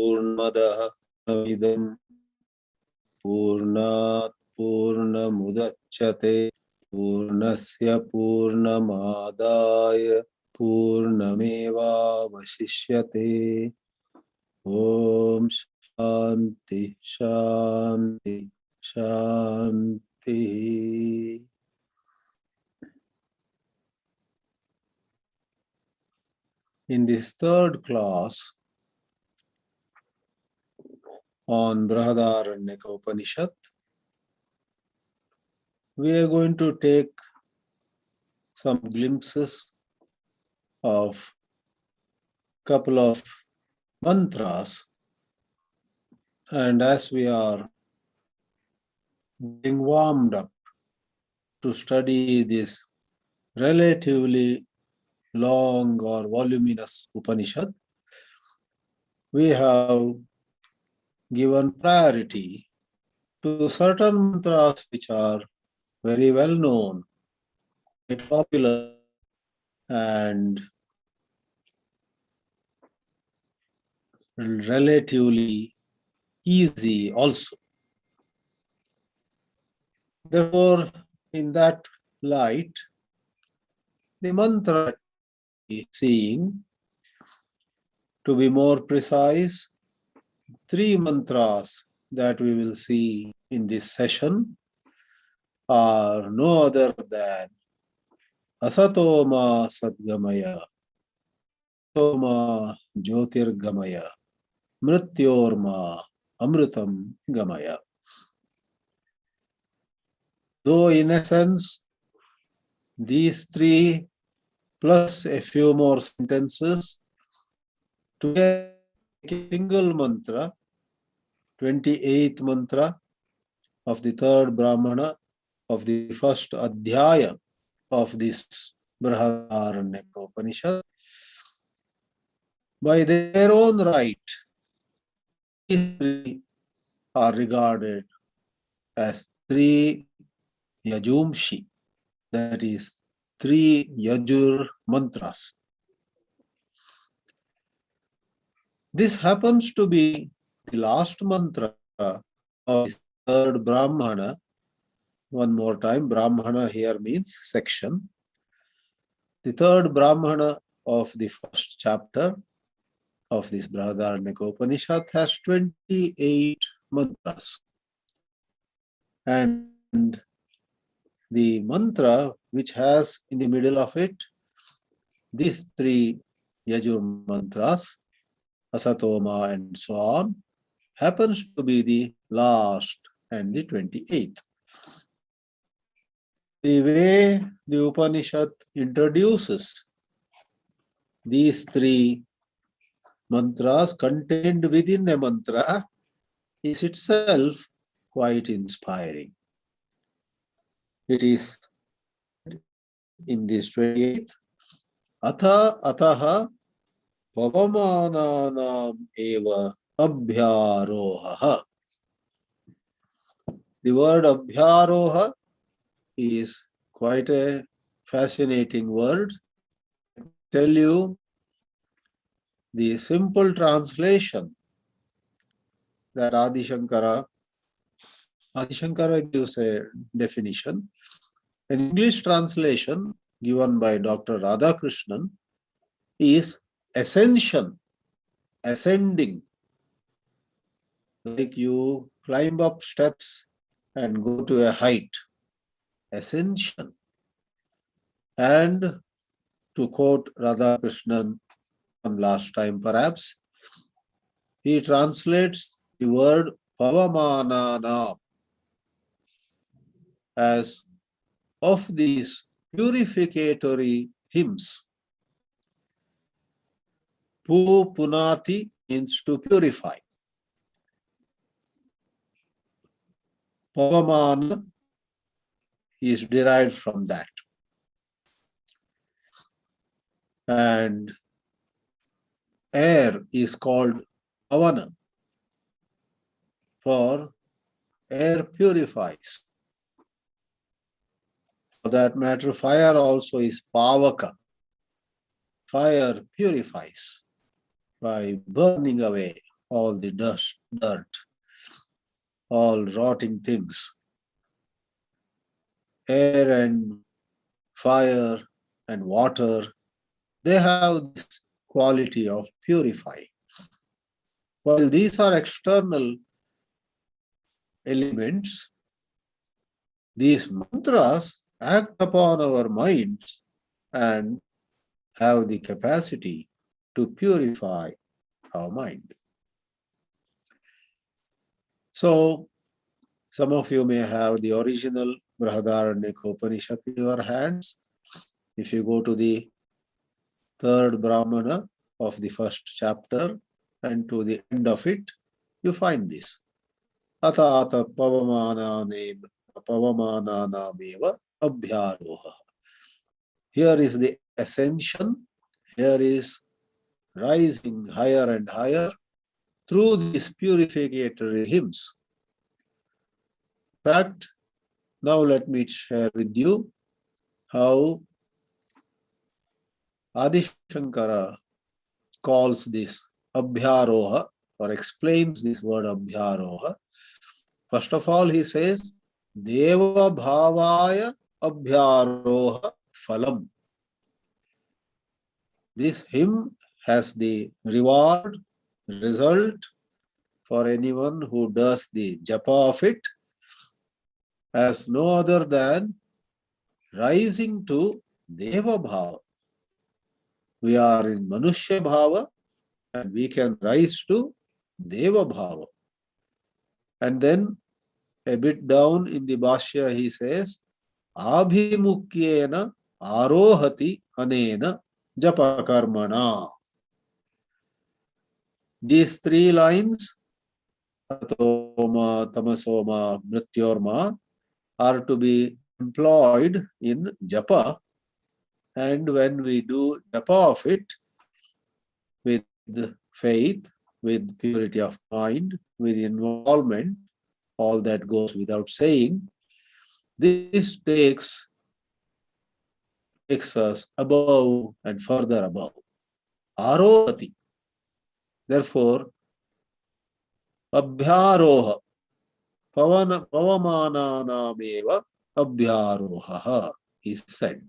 Purnamadaha Idam Purnat Purnamudachyate Purnasya Purnamadaya Purnameva Vashishyate. Om Shanti Shanti Shanti. In this third class on Brihadaranyaka Upanishad, we are going to take some glimpses of couple of mantras, and as we are being warmed up to study this relatively long or voluminous Upanishad, we have given priority to certain mantras which are very well known, quite popular, and relatively easy also. Therefore, in that light, the mantra seeing, to be more precise, 3 mantras that we will see in this session are no other than Asatoma Sadgamaya, Soma Jyotirgamaya, Mrityorma Amritam Gamaya. Though in essence, these 3 plus a few more sentences together make a single mantra, 28th mantra of the third Brahmana of the first Adhyaya of this Brihadaranyaka Upanishad. By their own right, these 3 are regarded as 3 Yajumshi, that is 3 Yajur mantras. This happens to be the last mantra of this third Brahmana. One more time, Brahmana here means section. The third Brahmana of the first chapter of this Brihadaranyaka Upanishad has 28 mantras. And the mantra which has in the middle of it these 3 Yajur mantras, Asatoma and so on, happens to be the last and the 28th. The way the Upanishad introduces these 3 mantras contained within a mantra is itself quite inspiring. It is in this 28th, Atha Ataha Pavamananam Eva Abhyaroha. The word Abhyaroha is quite a fascinating word. I tell you the simple translation that Adi Shankara gives a definition. An English translation given by Dr. Radhakrishnan is ascension, ascending. Like you climb up steps and go to a height. Ascension. And to quote Radhakrishnan one last time perhaps, he translates the word Pavamanana as of these purificatory hymns. Pu Punati means to purify. Pavamana is derived from that. And air is called Pavana, for air purifies. For that matter, fire also is Pavaka. Fire purifies by burning away all the dust, dirt, all rotting things. Air and fire and water, they have this quality of purifying. While these are external elements, these mantras act upon our minds and have the capacity to purify our mind. So, some of you may have the original Brihadaranyaka Upanishad in your hands. If you go to the third Brahmana of the first chapter and to the end of it, you find this. Ata ata pavamananeva abhyaroha. Here is the ascension. Here is rising higher and higher through these purificatory hymns. In fact, now let me share with you how Adi Shankara calls this abhyaroha or explains this word abhyaroha. First of all, he says, Deva bhavaya abhyaroha phalam. This hymn has the reward, result for anyone who does the japa of it as no other than rising to Deva bhava. We are in Manushya bhava and we can rise to Deva bhava. And then a bit down in the Bhāshya he says, Abhimukyena arohati anena japakarmana. These three lines, Atoma, Tamasoma, Mrityorma, are to be employed in japa. And when we do japa of it with faith, with purity of mind, with involvement, all that goes without saying, this takes us above and further above. Arohati. Therefore, abhyaroha, pavamananameva abhyaroha is said.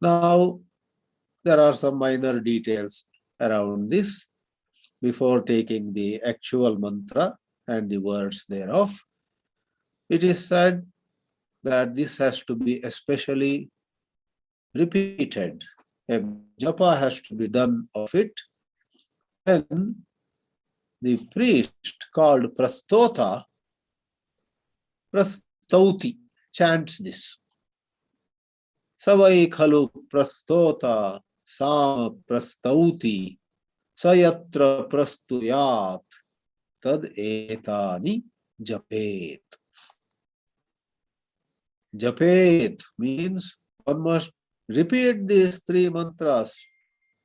Now, there are some minor details around this before taking the actual mantra and the words thereof. It is said that this has to be especially repeated. A japa has to be done of it. And the priest called Prastota, Prastauti, chants this. Savai khalu Prastota sama Prastauti sayatra prastuyat tad etani japet. Japet means one must repeat these three mantras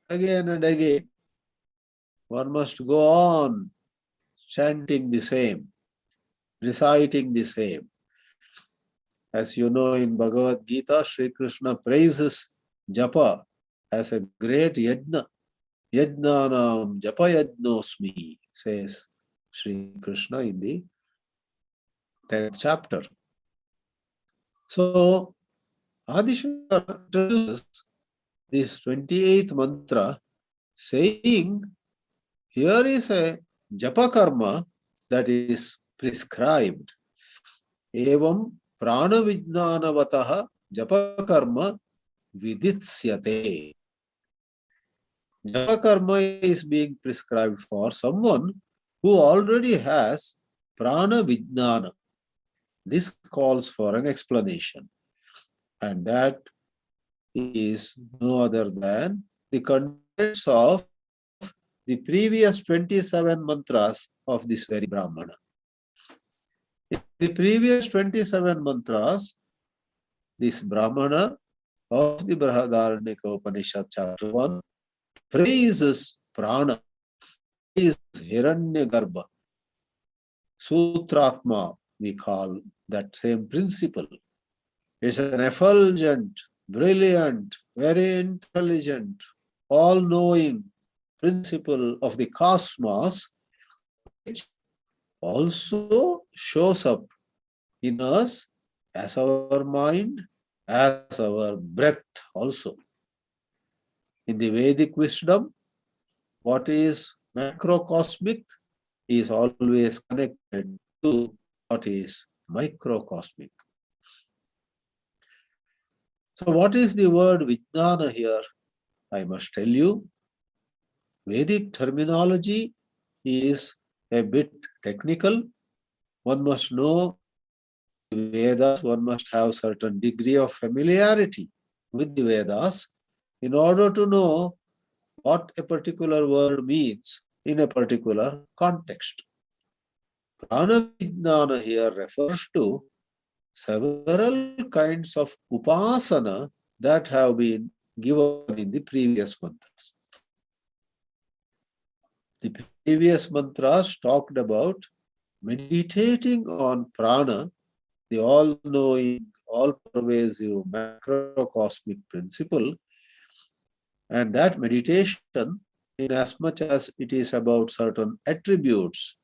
again and again. One must go on chanting the same, reciting the same. As you know, in Bhagavad Gita, Sri Krishna praises japa as a great yajna. Yajnanam japa yajnosmi, says Sri Krishna in the 10th chapter. So, Adi Shankara introduces this 28th mantra saying, here is a japa karma that is prescribed. Evam prana vijnanavataha japa karma viditsyate. Japa karma is being prescribed for someone who already has prana vijnana. This calls for an explanation. And that is no other than the contents of the previous 27 mantras of this very Brahmana. In the previous 27 mantras, this Brahmana of the Brihadaranyaka Upanishad chapter 1 praises prana, praises Hiranyagarbha, Sutratma, we call that same principle. It's an effulgent, brilliant, very intelligent, all-knowing, principle of the cosmos, which also shows up in us as our mind, as our breath also. In the Vedic wisdom, what is macrocosmic is always connected to what is microcosmic. So what is the word Vijnana here? I must tell you, Vedic terminology is a bit technical. One must know the Vedas, one must have certain degree of familiarity with the Vedas in order to know what a particular word means in a particular context. Prana Vijnana here refers to several kinds of upasana that have been given in the previous mantras. The previous mantras talked about meditating on prana, the all-knowing, all-pervasive macrocosmic principle, and that meditation, in as much as it is about certain attributes,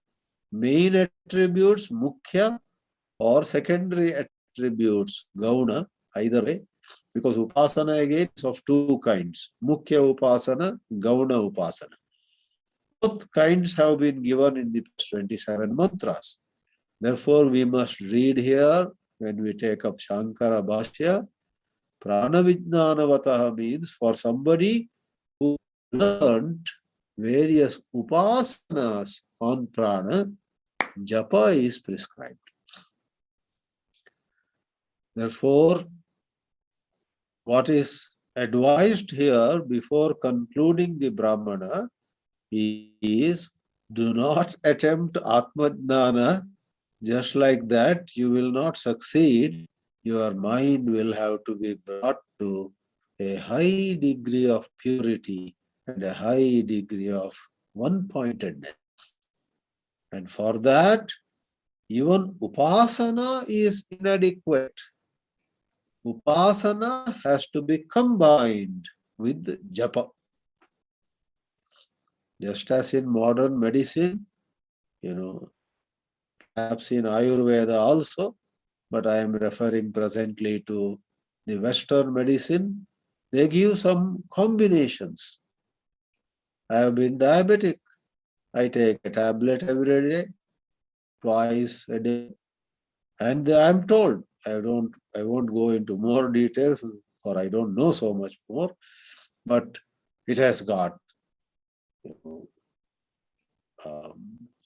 main attributes, mukhya, or secondary attributes, gauna, either way, because upasana again is of two kinds, mukhya upasana, gauna upasana. Both kinds have been given in the 27 mantras. Therefore, we must read here, when we take up Shankara Bhāshya, Prana Vijnanavataha means for somebody who learned various upasanas on prana, japa is prescribed. Therefore, what is advised here before concluding the Brahmana is, do not attempt Atmajnana. Just like that, you will not succeed. Your mind will have to be brought to a high degree of purity and a high degree of one-pointedness. And for that, even upasana is inadequate. Upasana has to be combined with japa. Just as in modern medicine, perhaps in Ayurveda also, but I am referring presently to the Western medicine, they give some combinations. I have been diabetic. I take a tablet every day, twice a day. And I am told, I won't go into more details, or I don't know so much more, but it has got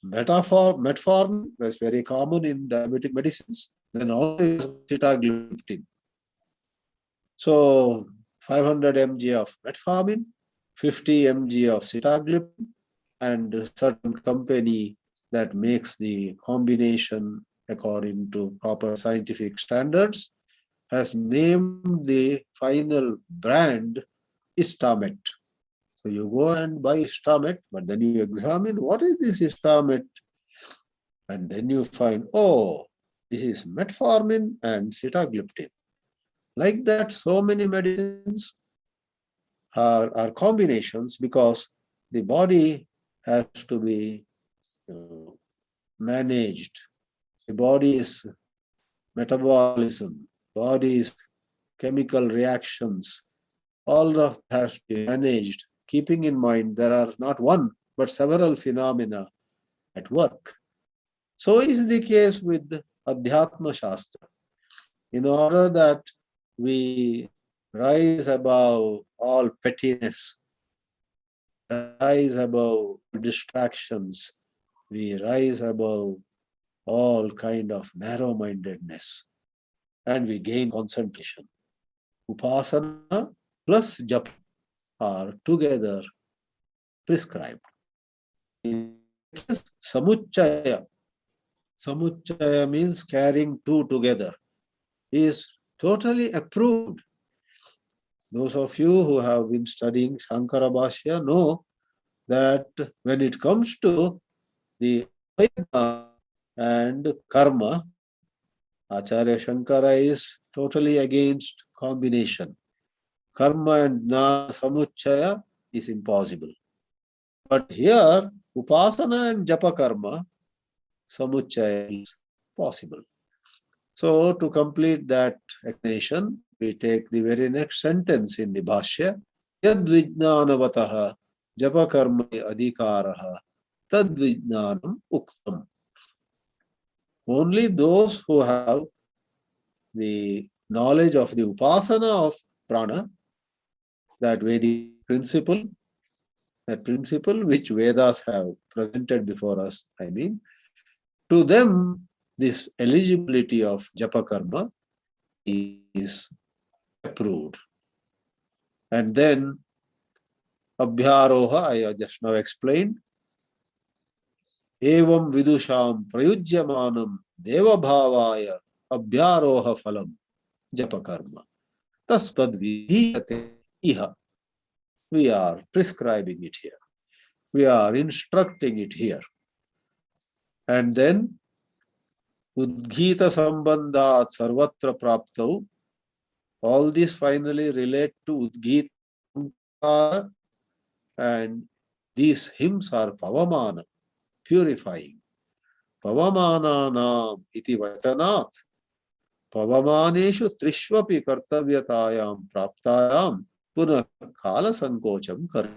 metformin, that's very common in diabetic medicines. Then also sitagliptin. So 500 mg of metformin, 50 mg of sitagliptin, and a certain company that makes the combination according to proper scientific standards has named the final brand Istamet. So you go and buy Istamet, but then you examine what is this Istamet, and then you find, oh, this is metformin and sitagliptin. Like that, so many medicines are combinations because the body has to be managed. The body's metabolism, body's chemical reactions, all of that has to be managed, keeping in mind there are not one, but several phenomena at work. So is the case with Adhyatma Shastra. In order that we rise above all pettiness, rise above distractions, we rise above all kind of narrow-mindedness, and we gain concentration. Upasana plus japa are together prescribed. Samuchaya. Samuchaya means carrying two together, is totally approved. Those of you who have been studying Shankara Bhāshya know that when it comes to the Vedanta and karma, Acharya Shankara is totally against combination. Karma and Jnana Samuchaya is impossible. But here, upasana and japa karma, samuchaya is possible. So, to complete that explanation, we take the very next sentence in the Bhāshya. Yad vijnanavataha japa karma adhikaraha tad vijnanam uktam. Only those who have the knowledge of the upasana of prana, that Vedic principle, that principle which Vedas have presented before us, to them this eligibility of japa karma is approved. And then abhyaroha, I just now explained, evam vidusham prayujyamanam deva bhavaya abhyaroha phalam japa karma taspad vidhiyate iha. We are prescribing it here. We are instructing it here. And then udghita sambandhat sarvatra praptau. All these finally relate to udghita, and these hymns are pavamana, purifying. Pavamananam iti vatanat pavamaneshu trishvapi kartavyatayam praptayam punah kala sankocham kar.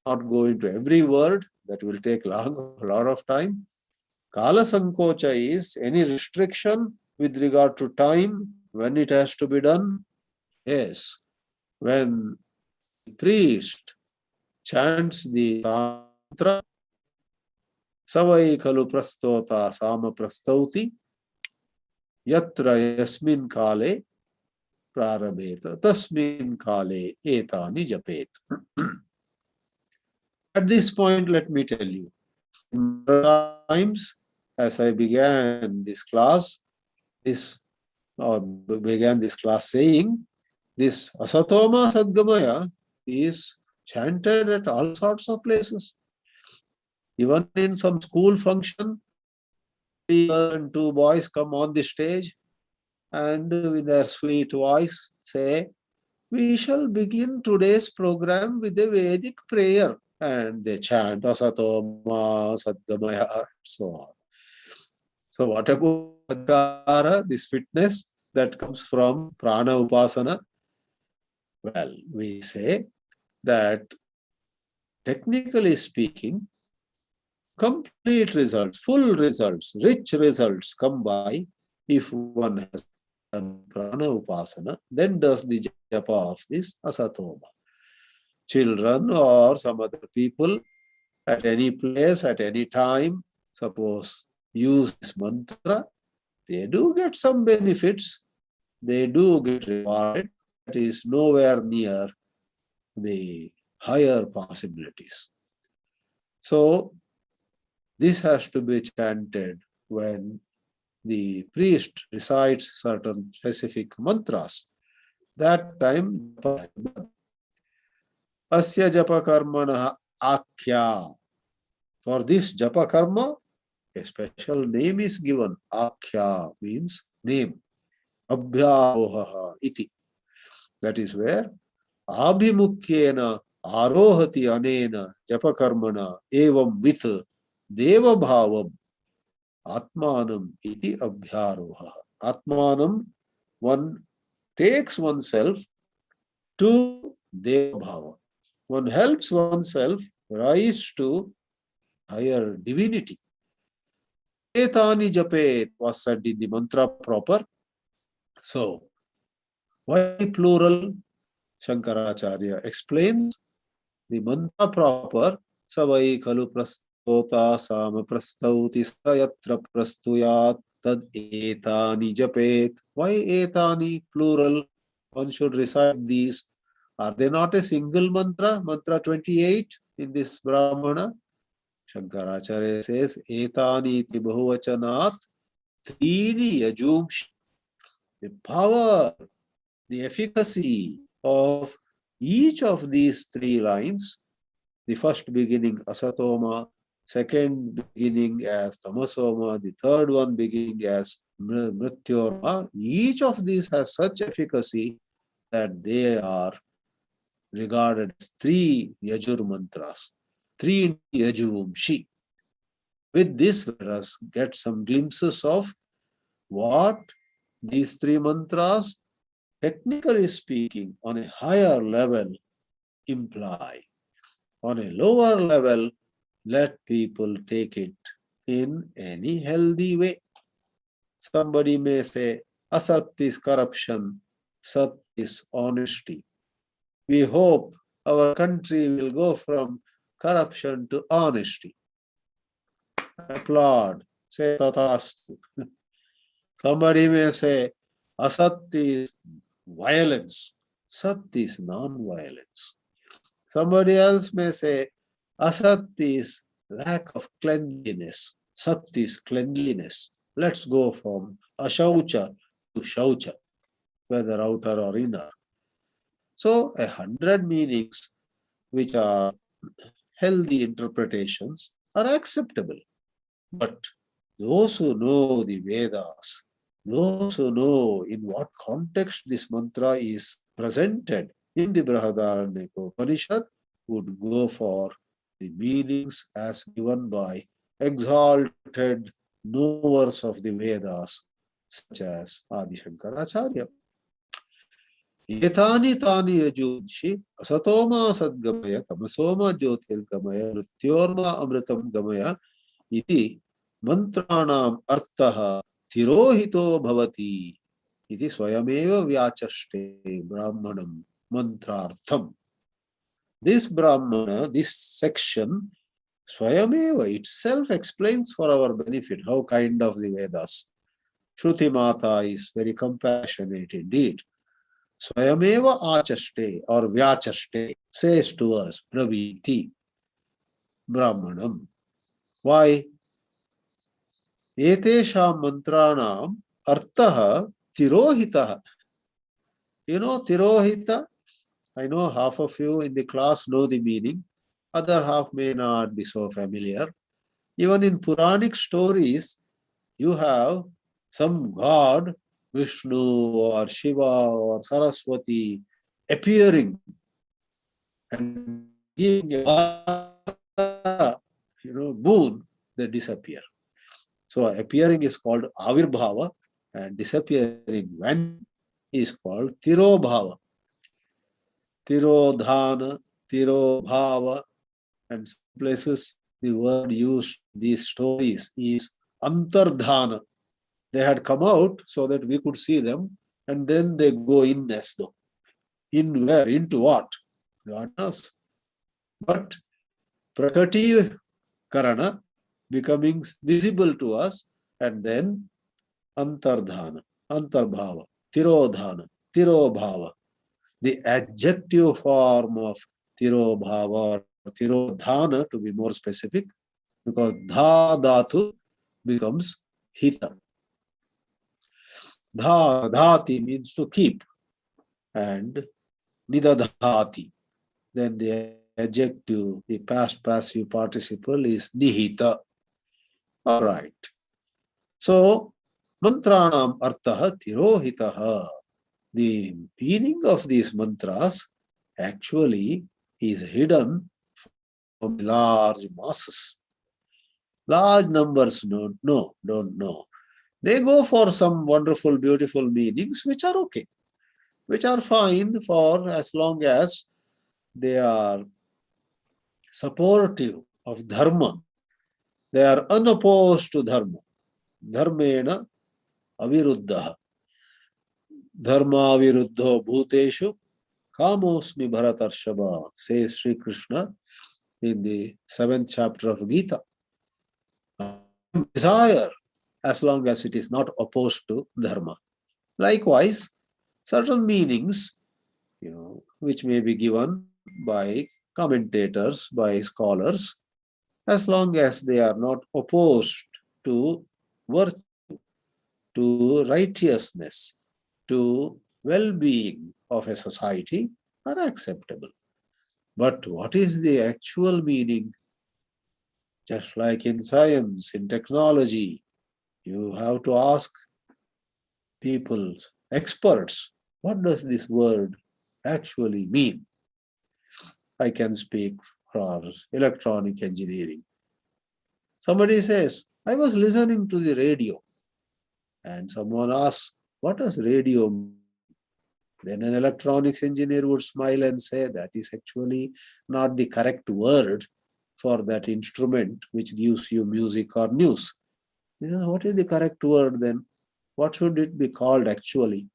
Not go into every word, that will take a lot of time. Kala sankocha is any restriction with regard to time, when it has to be done. Yes, when the priest chants the mantra, savai khalu prastota sama prastauti yatra yasmin kale prarabheta tasmin kale etani japet. At this point, let me tell you, in times, as I began this class saying, this asatoma sadgamaya is chanted at all sorts of places. Even in some school function, 3 girls and 2 boys come on the stage and with their sweet voice say, we shall begin today's program with a Vedic prayer. And they chant asatoma sadgamaya, so on. So what about adhikara, this fitness that comes from prana upasana? Well, we say that technically speaking, complete results, full results, rich results come by if one has done prana upasana, then does the japa of this asatoma. Children or some other people at any place, at any time, suppose use this mantra, they do get some benefits, they do get rewarded. That is nowhere near the higher possibilities. So this has to be chanted when the priest recites certain specific mantras. That time, asya japa karmana akhya. For this japa karma, a special name is given. Akhya means name. Abhyaroha iti. That is where abhimukhyena arohati anena japa karmana evam with deva bhavam atmanam iti abhyaroha. Atmanam, one takes oneself to deva bhava. One helps oneself rise to higher divinity. Etani japet was said in the mantra proper. So, why plural? Shankaracharya explains the mantra proper. Savai khalu prastota sama prastauti sayatra prastuyat tad etani japet. Why etani plural? One should recite these. Are they not a single mantra? Mantra 28 in this Brahmana. Shankaracharya says, etani iti bahuvachanat trini yajumshi. The power, the efficacy of each of these 3 lines, the first beginning asatoma, second beginning as tamasoma, the third one beginning as mrityorma, each of these has such efficacy that they are regarded as 3 yajur mantras. Three Yajuvamshi. With this, let us get some glimpses of what these three mantras, technically speaking, on a higher level imply. On a lower level, let people take it in any healthy way. Somebody may say, Asat is corruption, Sat is honesty. We hope our country will go from corruption to honesty. Applaud, say Tathastu. Somebody may say, Asat is violence, Sat is non-violence. Somebody else may say, Asat is lack of cleanliness, Sat is cleanliness. Let's go from Ashaucha to Shaucha, whether outer or inner. So 100 meanings which are healthy interpretations are acceptable. But those who know the Vedas, those who know in what context this mantra is presented in the Brihadaranyaka Upanishad would go for the meanings as given by exalted knowers of the Vedas, such as Adi Shankaracharya. Etani tani yajudshi asatoma sadgamaya tamasoma jyotirgamaya mrityorma amritam gamaya iti mantranam artha tirohito bhavati iti swayameva vyachaste brahmanam mantrartham. This Brahmana, this section, swayameva itself explains for our benefit how kind of the Vedas. Shruti Mata is very compassionate indeed. Swayameva achaste or vyachaste says to us, Praviti, Brahmanam. Why? Etesham mantranam artaha tirohitaha. You know tirohita? I know half of you in the class know the meaning. Other half may not be so familiar. Even in Puranic stories, you have some god, Vishnu or Shiva or Saraswati, appearing and giving a boon, they disappear. So appearing is called Avirbhava and disappearing when is called Tirobhava. Tirodhana, Tirobhava, and some places the word used in these stories is Antardhana. They had come out so that we could see them, and then they go in as though. In where? Into what? God knows. But Prakriti Karana becoming visible to us, and then Antardhana, Antarbhava, Tirodhana, Tirobhava. The adjective form of Tirobhava or Tirodhana, to be more specific, because Dha Dhatu becomes Hita. Dha Dhati means to keep, and Nidadhati. Then the adjective, the past passive participle is Nihita. All right. So, mantranam artaha tirohitaha. The meaning of these mantras actually is hidden from large masses. Large numbers don't know. They go for some wonderful, beautiful meanings, which are okay, which are fine for as long as they are supportive of dharma. They are unopposed to dharma. Dharmena aviruddha. Dharma viruddho bhuteshu kamosmi bharatarshava, says Sri Krishna in the 7th chapter of Gita. Desire as long as it is not opposed to dharma. Likewise, certain meanings, which may be given by commentators, by scholars, as long as they are not opposed to virtue, to righteousness, to well-being of a society, are acceptable. But what is the actual meaning? Just like in science, in technology, you have to ask people, experts, what does this word actually mean? I can speak or electronic engineering. Somebody says, I was listening to the radio, and someone asks, what does radio mean? Then an electronics engineer would smile and say, that is actually not the correct word for that instrument which gives you music or news. What is the correct word then? What should it be called actually?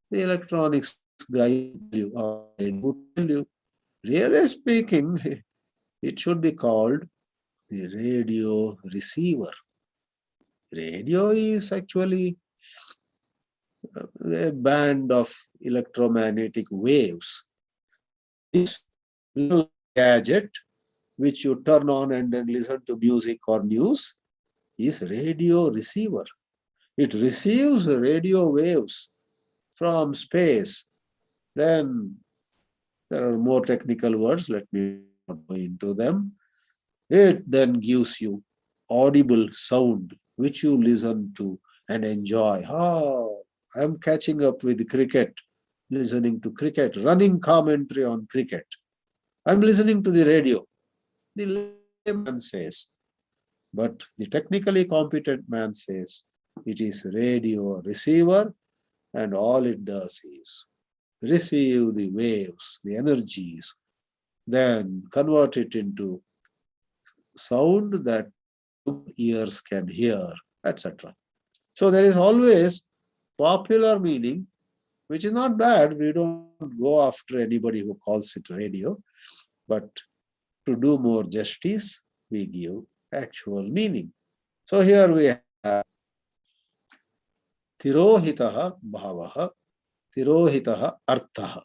The electronics guy would tell you. Really speaking, it should be called the radio receiver. Radio is actually a band of electromagnetic waves. This little gadget which you turn on and then listen to music or news is radio receiver. It receives radio waves from space. Then there are more technical words, let me not go into them. It then gives you audible sound which you listen to and enjoy. Oh, I'm catching up with cricket, listening to cricket, running commentary on cricket. I'm listening to the radio. The layman says, but the technically competent man says it is radio receiver, and all it does is receive the waves, the energies, then convert it into sound that ears can hear, etc. So there is always popular meaning, which is not bad. We don't go after anybody who calls it radio, but to do more justice, we give actual meaning. So here we have Tirohitaha Bhavaha, Tirohitaha Arthaha.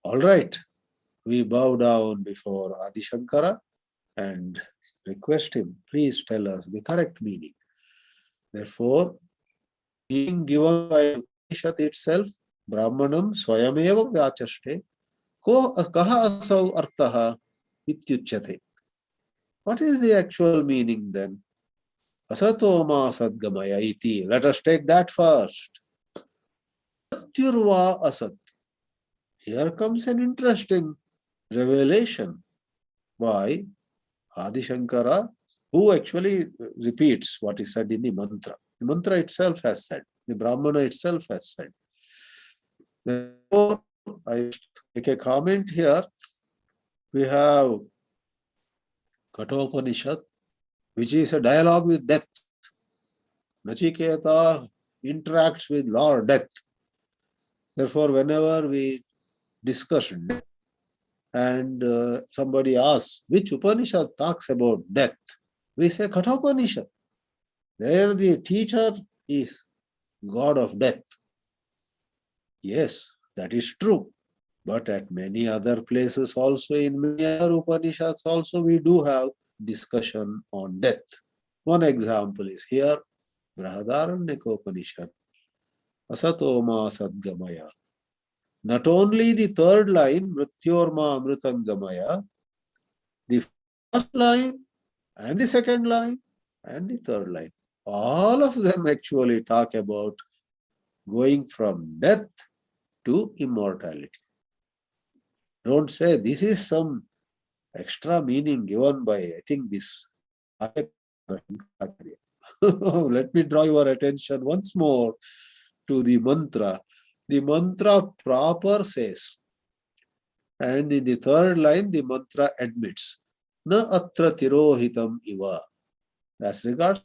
All right, we bow down before Adi Shankara and request him, please tell us the correct meaning. Therefore, being given by Upanishad itself, Brahmanam Swayameva Vyachaste, Kaha Asau Artaha Ityuchyate. What is the actual meaning then? Asatoma Sadgamaya iti. Let us take that first. Satyurva Asat. Here comes an interesting revelation by Adi Shankara, who actually repeats what is said in the mantra. The mantra itself has said, the Brahmana itself has said. Therefore, I make a comment here. We have Kathopanishad, which is a dialogue with death. Nachiketa interacts with Lord Death. Therefore, whenever we discuss death and somebody asks which Upanishad talks about death, we say Kathopanishad. There the teacher is God of death. Yes, that is true. But at many other places also, in many other Upanishads also, we do have discussion on death. One example is here, Brihadaranyaka Upanishad, Asatoma Sadgamaya. Not only the third line, Mrityorma Amritangamaya, the first line and the second line and the third line, all of them actually talk about going from death to immortality. Don't say this is some extra meaning given by, I think, this. Let me draw your attention once more to the mantra. The mantra proper says, and in the third line, the mantra admits, Na atra tirohitam iva. As regards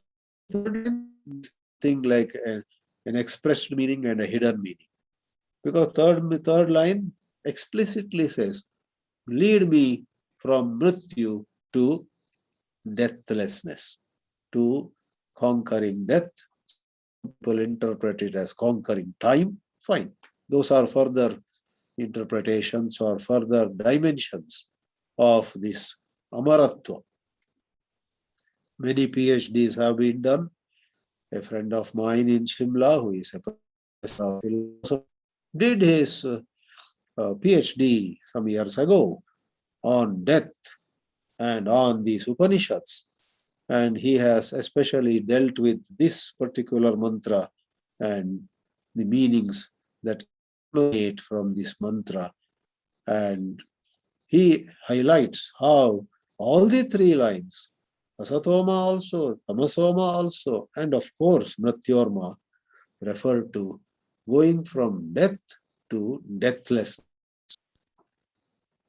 thing like an expressed meaning and a hidden meaning. Because third line explicitly says, lead me from mrityu to deathlessness, to conquering death. People interpret it as conquering time. Fine. Those are further interpretations or further dimensions of this amaratva. Many PhDs have been done. A friend of mine in Shimla, who is a professor of philosophy, did his PhD some years ago on death and on these Upanishads. And he has especially dealt with this particular mantra and the meanings that emanate from this mantra. And he highlights how all the three lines, Asatoma also, Tamasoma also, and of course Mrityorma, refer to going from death to deathless.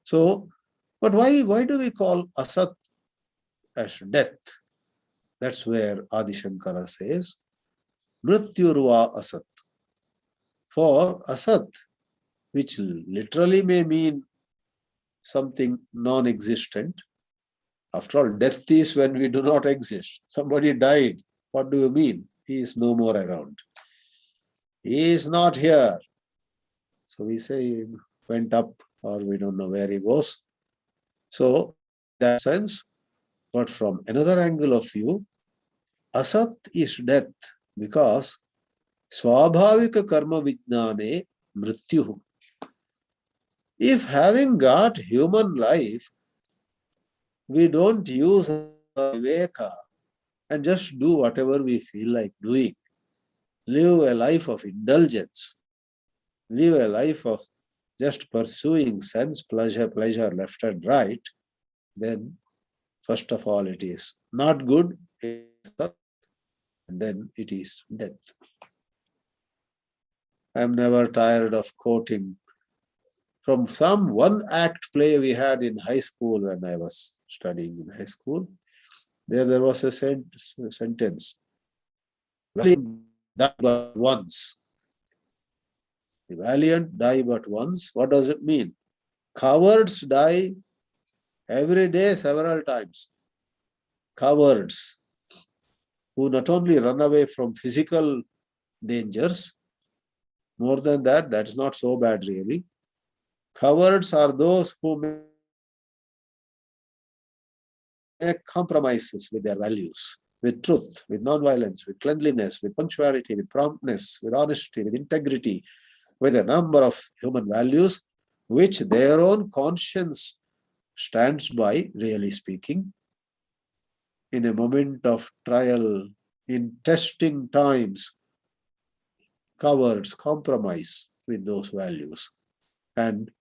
So, but why do we call Asat as death? That's where Adi Shankara says, Mrityurva Asat. For Asat, which literally may mean something non-existent. After all, death is when we do not exist. Somebody died. What do you mean? He is no more around. He is not here. So we say he went up, or we don't know where he was. So, in that sense, but from another angle of view, Asat is death because Swabhavika karma vijnane mrityuhu. If having got human life, we don't use viveka and just do whatever we feel like doing, live a life of indulgence, live a life of just pursuing sense, pleasure left and right, then first of all it is not good, and then it is death. I am never tired of quoting from some one act play we had in high school when I was studying in high school. There was a sentence, valiant die but once. The valiant die but once. What does it mean? Cowards die every day, several times. Cowards who not only run away from physical dangers, more than that, that's not so bad really. Cowards are those who make compromises with their values, with truth, with non-violence, with cleanliness, with punctuality, with promptness, with honesty, with integrity, with a number of human values which their own conscience stands by, really speaking. In a moment of trial, in testing times, cowards compromise with those values, and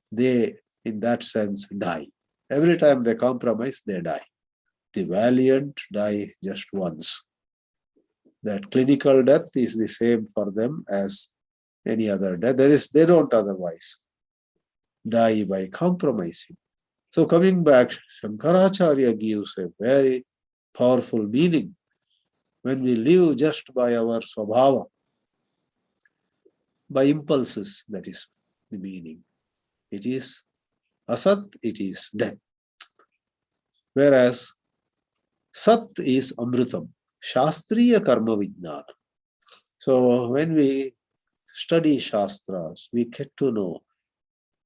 they, in that sense, die. Every time they compromise, they die. The valiant die just once. That clinical death is the same for them as any other death. They don't otherwise die by compromising. So coming back, Shankaracharya gives a very powerful meaning. When we live just by our swabhava, by impulses, that is the meaning. It is asat, it is death. Whereas sat is amritam, shastriya karma vijnana. So when we study shastras, we get to know,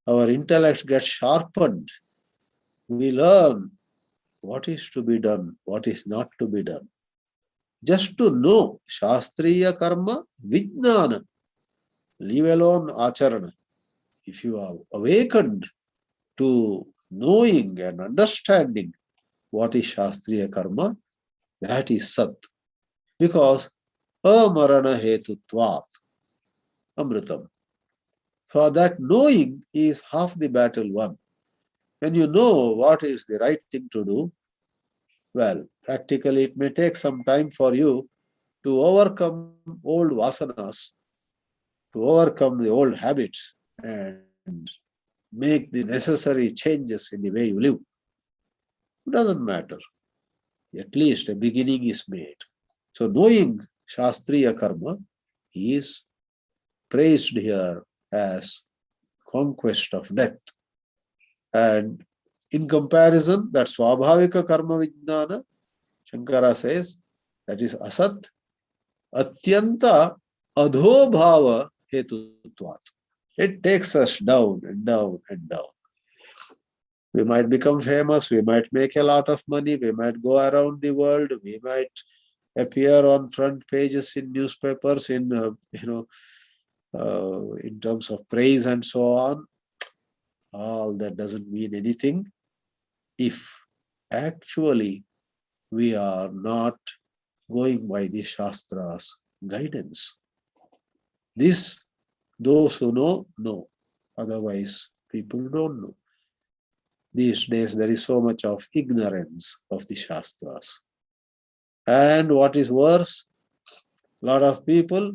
our intellect gets sharpened. We learn what is to be done, what is not to be done. Just to know shastriya karma vijnana, leave alone acharana. If you are awakened to knowing and understanding what is shastriya karma, that is sat. Because amarana hetutvat, amritam. For that knowing is half the battle won. When you know what is the right thing to do, well, practically it may take some time for you to overcome old vasanas, to overcome the old habits, and make the necessary changes in the way you live. It doesn't matter. At least a beginning is made. So knowing Shastriya karma is praised here as conquest of death. And in comparison, that Swabhavika karma vijnana, Shankara says, that is asat, atyanta adhobhava hetutvat. It takes us down and down and down. We might become famous, we might make a lot of money, we might go around the world, we might appear on front pages in newspapers in terms of praise and so on. All that doesn't mean anything if actually we are not going by the Shastra's guidance. This, those who know, know. Otherwise, people don't know. These days there is so much of ignorance of the Shastras. And what is worse, a lot of people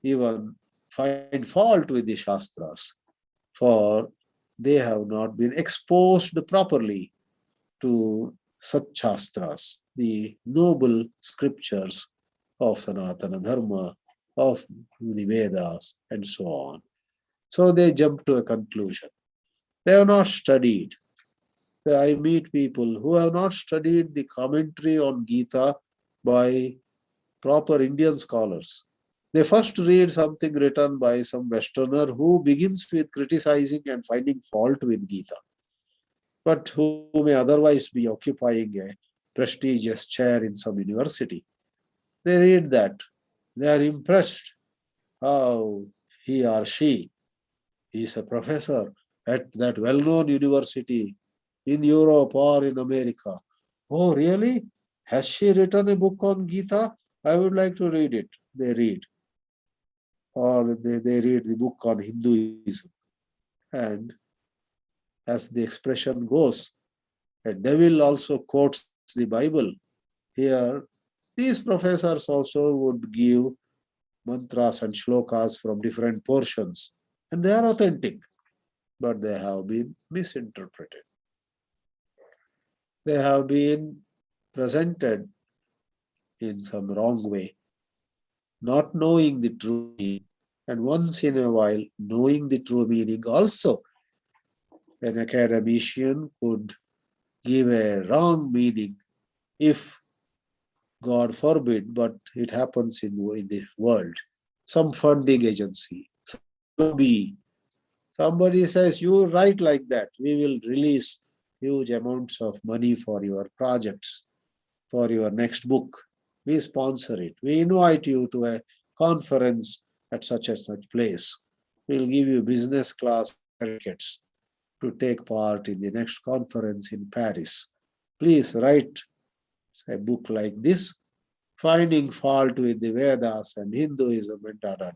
even find fault with the Shastras, for they have not been exposed properly to such Shastras, the noble scriptures of Sanatana Dharma, of the Vedas, and so on. So they jump to a conclusion. They have not studied. I meet people who have not studied the commentary on Gita by proper Indian scholars. They first read something written by some Westerner who begins with criticizing and finding fault with Gita, but who may otherwise be occupying a prestigious chair in some university. They read that. They are impressed how he or she is a professor at that well-known university in Europe or in America. Oh, really? Has she written a book on Gita? I would like to read it. They read. Or they read the book on Hinduism. And as the expression goes, a devil also quotes the Bible. Here, these professors also would give mantras and shlokas from different portions. And they are authentic, but they have been misinterpreted. They have been presented in some wrong way, not knowing the true meaning, and once in a while knowing the true meaning also. An academician could give a wrong meaning if, God forbid, but it happens in this world. Some funding agency, some lobby, somebody says, you write like that, we will release huge amounts of money for your projects, for your next book. We sponsor it. We invite you to a conference at such and such place. We'll give you business class tickets to take part in the next conference in Paris. Please write a book like this, finding fault with the Vedas and Hinduism and da.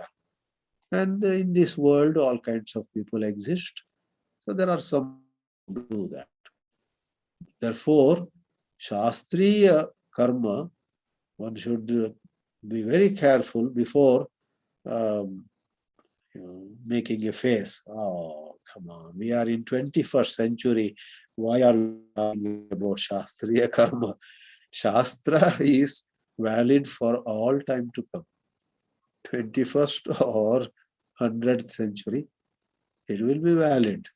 And in this world, all kinds of people exist. So there are some who do that. Therefore, Shastriya karma, one should be very careful before making a face. Oh, come on, we are in 21st century. Why are we talking about Shastriya karma? Shastra is valid for all time to come. 21st or 100th century, it will be valid.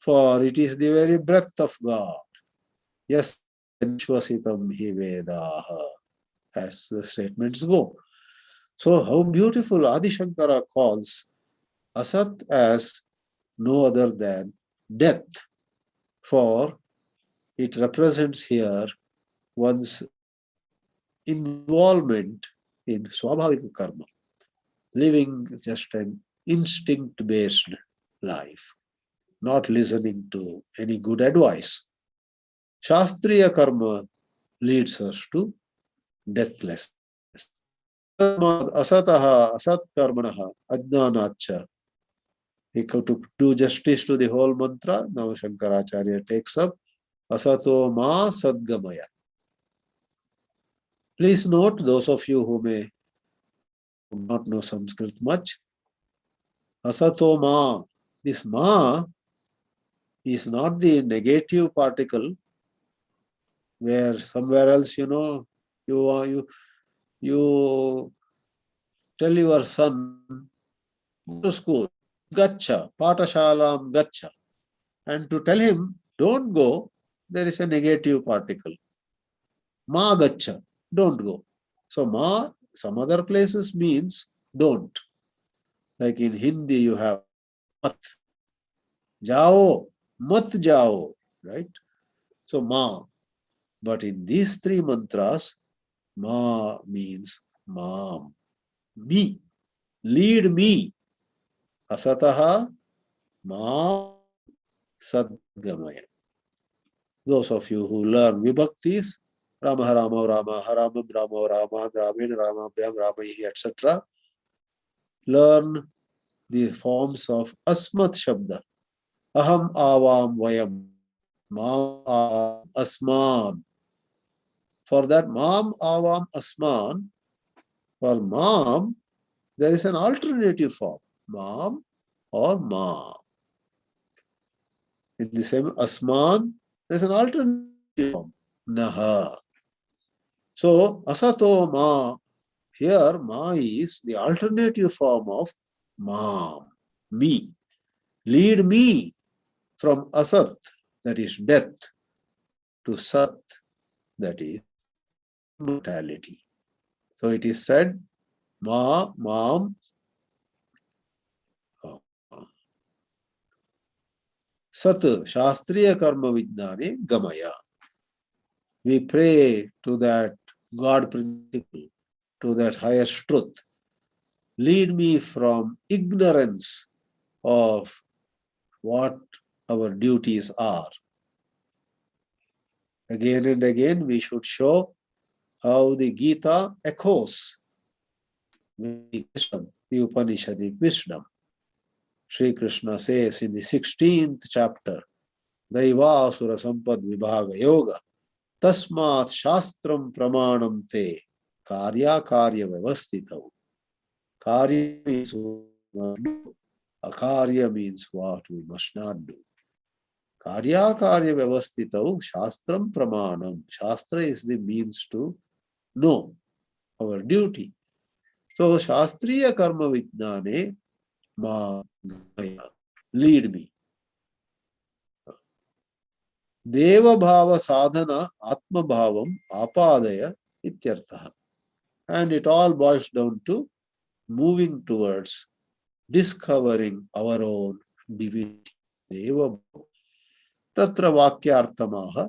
For it is the very breath of God. Yes, Vishwasitam hi Vedaha, as the statements go. So how beautiful Adi Shankara calls Asat as no other than death, for it represents here one's involvement in Swabhavika karma, living just an instinct-based life, not listening to any good advice. Shastriya karma leads us to deathlessness. Asataha, asat karmanaha, ajnanacha. To do justice to the whole mantra, now Shankaracharya takes up Asato ma sadgamaya. Please note, those of you who may not know Sanskrit much, Asato ma, this ma is not the negative particle where somewhere else, you tell your son, go to school, gacha, patashalam gacha. And to tell him, don't go, there is a negative particle. Ma gacha, don't go. So ma, some other places means don't. Like in Hindi, you have mat, jao, mat jao, right? So ma. But in these three mantras, ma means mam, me, lead me. Asataha ma sadgamaya. Those of you who learn vibhaktis, Rama Rama Rama Harama Brahma Rama Dramin Rama Bhyam Ramahi, etc., learn the forms of Asmat Shabda. Aham Avam Vayam Mam avam asman. For that mam avam asman, for mam, there is an alternative form. Mam or ma. In the same asman, there is an alternative form. Naha. So, asato ma. Here, ma is the alternative form of mam. Me. Lead me from asat, that is death, to sat, that is mortality. So it is said, mam, sat, shastriya karma vijnane gamaya. We pray to that God principle, to that highest truth. Lead me from ignorance of what our duties are. Again and again, we should show how the Gita echoes the wisdom, the Upanishadic wisdom. Sri Krishna says in the 16th chapter, Daivasura Sampad Vibhaga Yoga, Tasmat Shastram Pramanam Te, Karya Karya Vyavastitav. Karya means what we must do. Akarya means what we must not do. Karya Karya Vyavastitav, Shastram Pramanam. Shastra is the means to know our duty. So, Shastriya Karma Vijnane ma lead me. Deva Bhava Sadhana Atma Bhavam Apadaya Ityartha. And it all boils down to moving towards discovering our own divinity. Deva Tatra Vakyartamaha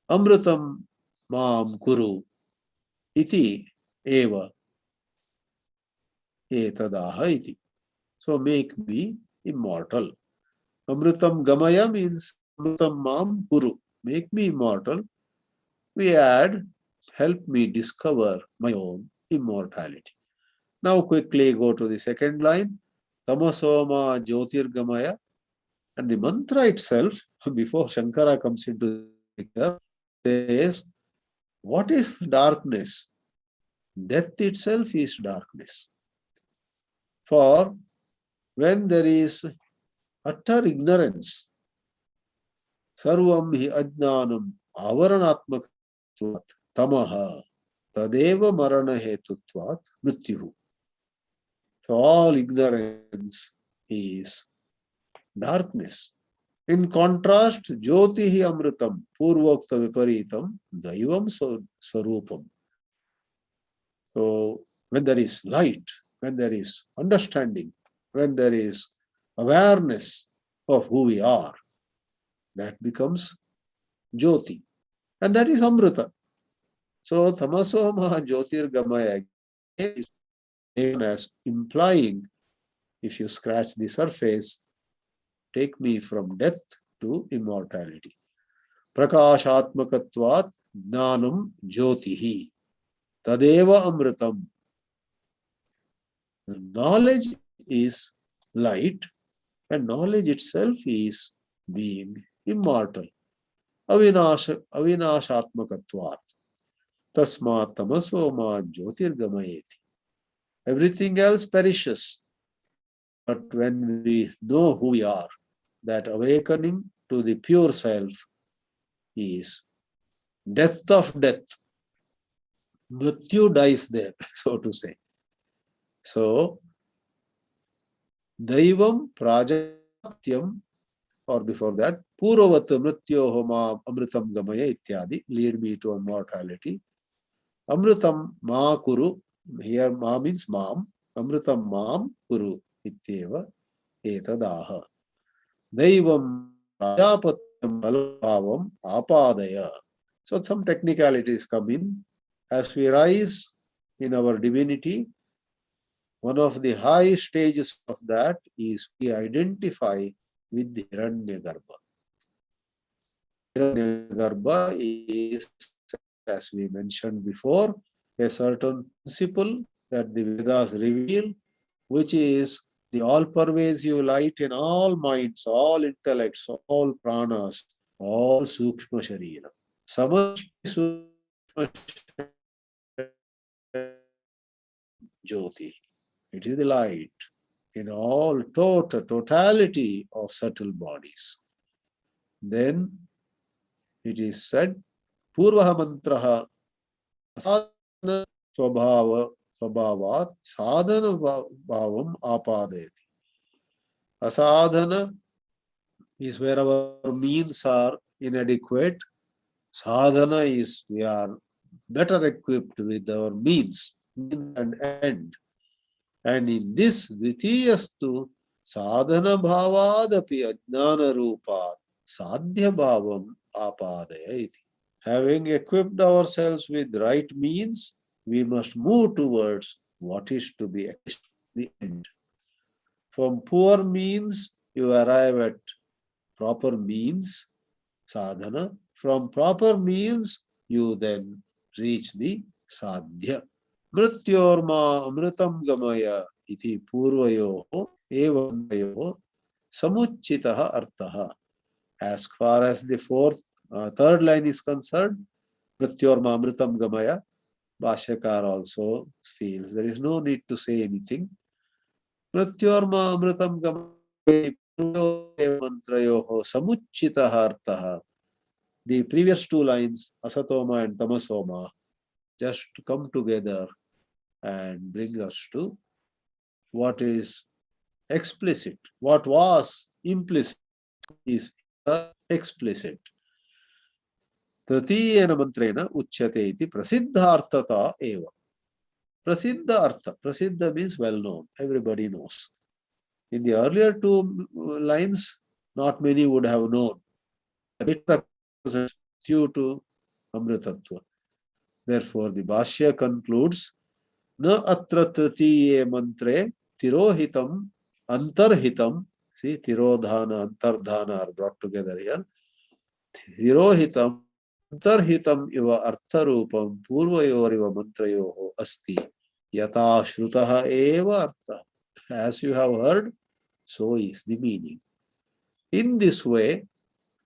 Amritam Mam Kuru Iti Eva Etadaha Iti. So make me immortal. Amritam Gamaya means Amritam Mam Kuru. Make me immortal. We add, help me discover my own immortality. Now quickly go to the second line. Tamasoma Jyotir Gamaya. And the mantra itself, before Shankara comes into the picture, says, what is darkness? Death itself is darkness. For when there is utter ignorance, sarvam hi ajnanam avaranatmakatvat tamaha tadeva marana hetutvat mrityuhu. So all ignorance is darkness. In contrast, jyotihi amritam purvokta viparitam daivam swarupam. So when there is light, when there is understanding, when there is awareness of who we are, that becomes jyoti. And that is amrita. So tamaso maha jyotir gamaya is taken as implying, if you scratch the surface, take me from death to immortality. Prakashatmakatvat jnanam jyotihi tadeva amritam. Knowledge is light, and knowledge itself is being immortal. Avinashatmakatvat. Tasmat tamaso ma jyotirgamayeti. Everything else perishes. But when we know who we are, that awakening to the pure self is death of death. Mrityu dies there, so to say. So, Daivam Prajatyam, or before that, Purvavat Mrityoho ma Amritam Gamaya ityadi, lead me to immortality. Amritam ma Kuru, here ma means mam, Amritam mam Kuru ityeva etadaha. Daivam Prajapatyam Balabhavam Apadaya. So some technicalities come in. As we rise in our divinity, one of the high stages of that is we identify with the Hiranyagarbha. Hiranyagarbha is, as we mentioned before, a certain principle that the Vedas reveal, which is the all-pervasive light in all minds, all intellects, all pranas, all Sukshma Sharira. Samashti Sukshma Jyoti. It is the light in all totality of subtle bodies. Then it is said, Purvaha Mantraha Asadhana Swabhavat Sadhana Bhavam Apadayati. Asadhana is where our means are inadequate. Sadhana is we are better equipped with our means and end. And in this Dvitiyastu Sadhana Bhavadapi Ajnana Rupat Sadhya Bhavam Apadaya iti. Having equipped ourselves with right means, we must move towards what is to be the end. From poor means, you arrive at proper means, sadhana. From proper means, you then reach the sadhya. Mrityorma amritam gamaya iti purvayoho evantayoho samuchitaha artaha. As far as the third line is concerned, Mrityorma amritam gamaya, Bhāshyakar also feels there is no need to say anything. Mrityorma amritam gamaya mantrayoho samuchitaha artaha. The previous two lines, Asatoma and Tamasoma, just come together and bring us to what is explicit. What was implicit is explicit. Tritiyena mantrena uchyate iti prasiddhartata eva. Prasiddha artha. Prasiddha means well known. Everybody knows. In the earlier two lines, not many would have known. A bit due to Amritatva. Therefore, the Bhāshya concludes, Na atra tritiye mantre tirohitam antarhitam. See, tirodhana, antardhana are brought together here. Tirohitam antarhitam iva artharupam purvayoriva mantrayoho asti. Yata shrutaha eva artha. As you have heard, so is the meaning. In this way,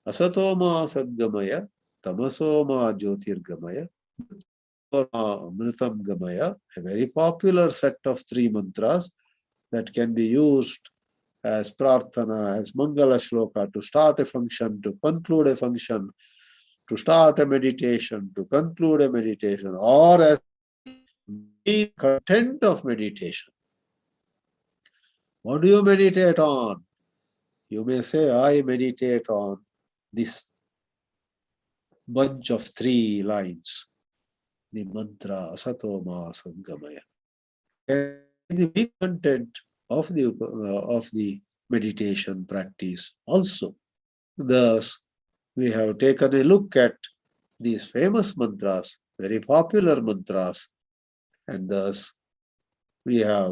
Asatoma sadgamaya, Tamasoma jyotirgamaya, Amritam Gamaya, a very popular set of three mantras that can be used as prarthana, as Mangala Shloka, to start a function, to conclude a function, to start a meditation, to conclude a meditation, or as the content of meditation. What do you meditate on? You may say, I meditate on this bunch of three lines. The mantra Asatoma Sangamaya. The big content of the meditation practice also. Thus, we have taken a look at these famous mantras, very popular mantras, and thus we have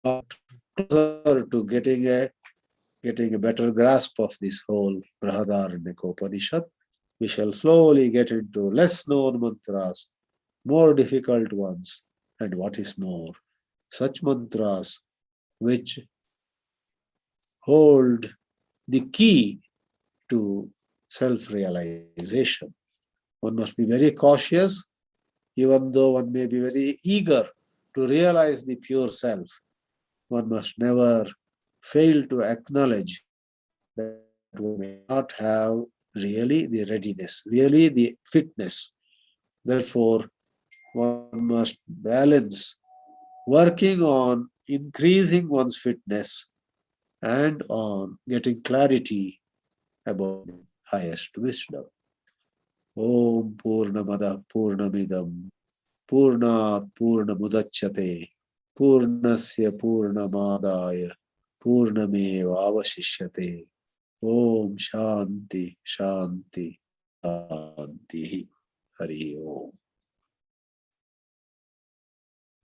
got closer to getting a better grasp of this whole Brihadaranyaka Upanishad. We shall slowly get into less known mantras, more difficult ones, and what is more, such mantras which hold the key to self-realization. One must be very cautious, even though one may be very eager to realize the pure self. One must never fail to acknowledge that one may not have really the readiness, really the fitness. Therefore, one must balance working on increasing one's fitness and on getting clarity about the highest wisdom. Om Purnamada Purnamidam Purnat Purnamudachyate Purnasya Purnamadaya Purnameva Avashishyate. Om Shanti Shanti Shanti. Hari Om.